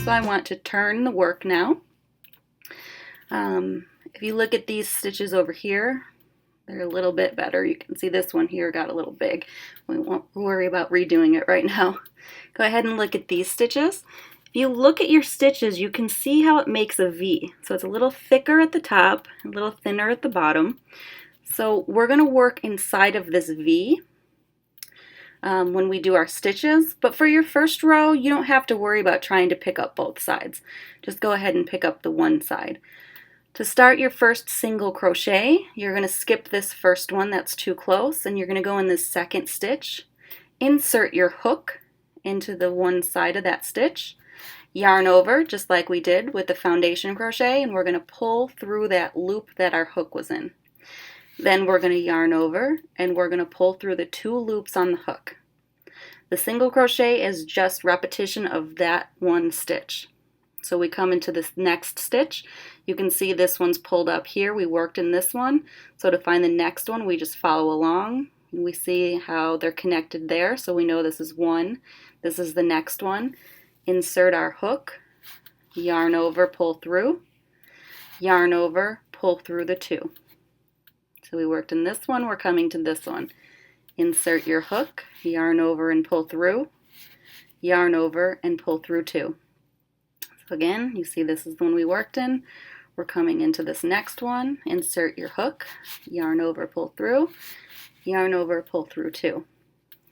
So I want to turn the work now. If you look at these stitches over here, they're a little bit better. You can see this one here got a little big. We won't worry about redoing it right now. Go ahead and look at these stitches. If you look at your stitches, you can see how it makes a V. So it's a little thicker at the top, a little thinner at the bottom. So we're going to work inside of this V when we do our stitches. But for your first row, you don't have to worry about trying to pick up both sides. Just go ahead and pick up the one side. To start your first single crochet, you're going to skip this first one that's too close, and you're going to go in this second stitch, insert your hook into the one side of that stitch, yarn over just like we did with the foundation crochet, and we're going to pull through that loop that our hook was in. Then we're going to yarn over and we're going to pull through the 2 loops on the hook. The single crochet is just repetition of that one stitch. So we come into this next stitch. You can see this one's pulled up here. We worked in this one. So to find the next one, we just follow along. And we see how they're connected there. So we know this is one. This is the next one. Insert our hook, yarn over, pull through, yarn over, pull through the 2. So we worked in this one, we're coming to this one. Insert your hook, yarn over and pull through, yarn over and pull through 2. So again, you see this is the one we worked in. We're coming into this next one. Insert your hook, yarn over, pull through, yarn over, pull through 2.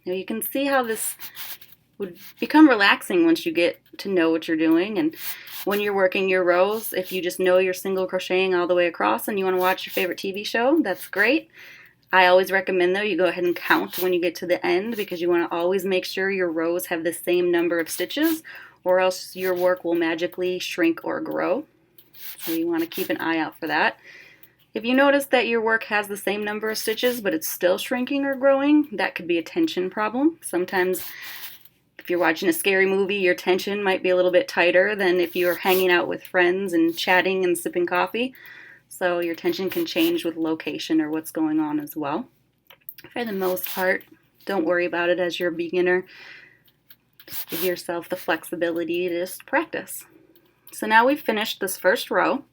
Now you can see how this would become relaxing once you get to know what you're doing. And when you're working your rows, if you just know you're single crocheting all the way across and you want to watch your favorite TV show, that's great. I always recommend though you go ahead and count when you get to the end, because you want to always make sure your rows have the same number of stitches, or else your work will magically shrink or grow. So you want to keep an eye out for that. If you notice that your work has the same number of stitches but it's still shrinking or growing, that could be a tension problem. Sometimes if you're watching a scary movie, your tension might be a little bit tighter than if you're hanging out with friends and chatting and sipping coffee. So your tension can change with location or what's going on as well. For the most part, don't worry about it as you're a beginner. Just give yourself the flexibility to just practice. So now we've finished this first row.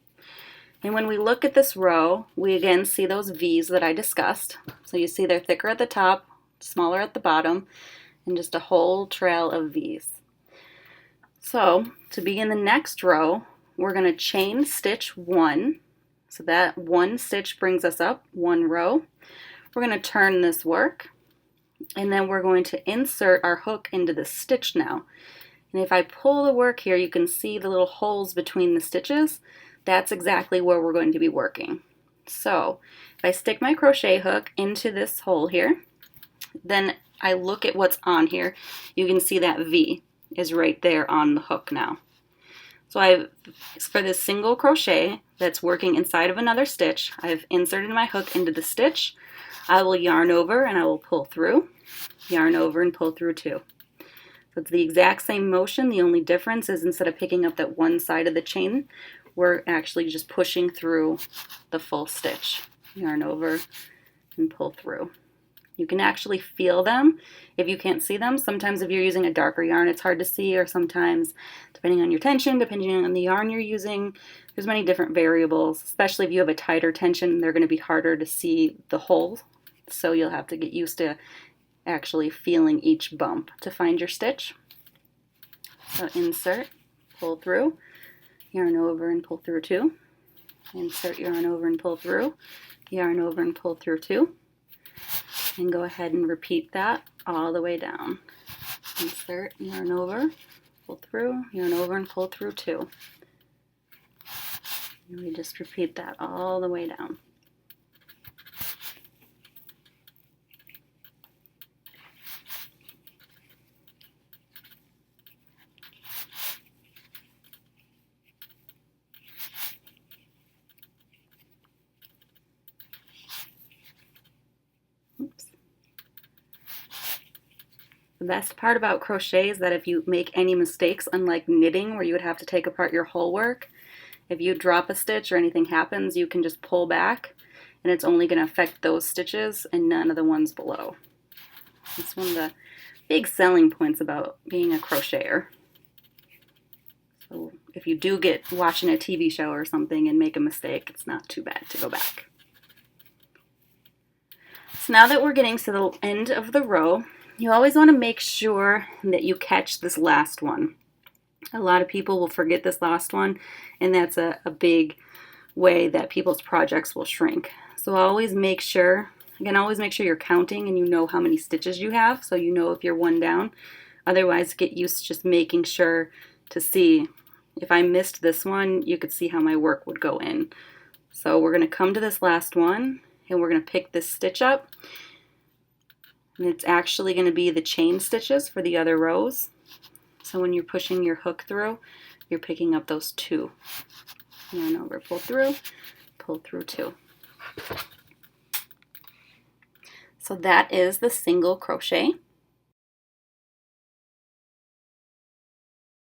And when we look at this row, we again see those V's that I discussed. So you see they're thicker at the top, smaller at the bottom, and just a whole trail of V's. So to begin the next row, we're going to chain stitch 1. So that one stitch brings us up 1 row. We're going to turn this work, and then we're going to insert our hook into the stitch now. And if I pull the work here, you can see the little holes between the stitches. That's exactly where we're going to be working. So if I stick my crochet hook into this hole here, then I look at what's on here, you can see that V is right there on the hook now. So for this single crochet that's working inside of another stitch, I've inserted my hook into the stitch. I will yarn over and I will pull through, yarn over and pull through 2. So it's the exact same motion. The only difference is instead of picking up that one side of the chain, we're actually just pushing through the full stitch. Yarn over and pull through. You can actually feel them if you can't see them. Sometimes if you're using a darker yarn, it's hard to see, or sometimes depending on your tension, depending on the yarn you're using, there's many different variables. Especially if you have a tighter tension, they're going to be harder to see the hole. So you'll have to get used to actually feeling each bump to find your stitch. So insert, pull through, yarn over and pull through 2. Insert, yarn over and pull through, yarn over and pull through 2. And go ahead and repeat that all the way down. Insert, yarn over, pull through, yarn over and pull through 2. And we just repeat that all the way down. The best part about crochet is that if you make any mistakes, unlike knitting where you would have to take apart your whole work, if you drop a stitch or anything happens, you can just pull back and it's only going to affect those stitches and none of the ones below. It's one of the big selling points about being a crocheter. So if you do get watching a TV show or something and make a mistake, it's not too bad to go back. So now that we're getting to the end of the row, you always want to make sure that you catch this last one. A lot of people will forget this last one, and that's a big way that people's projects will shrink. So always make sure, always make sure you're counting and you know how many stitches you have, so you know if you're one down. Otherwise, get used to just making sure to see. If I missed this one, you could see how my work would go in. So we're going to come to this last one, and we're going to pick this stitch up. And it's actually going to be the chain stitches for the other rows. So when you're pushing your hook through, you're picking up those two. Yarn over, pull through 2. So that is the single crochet.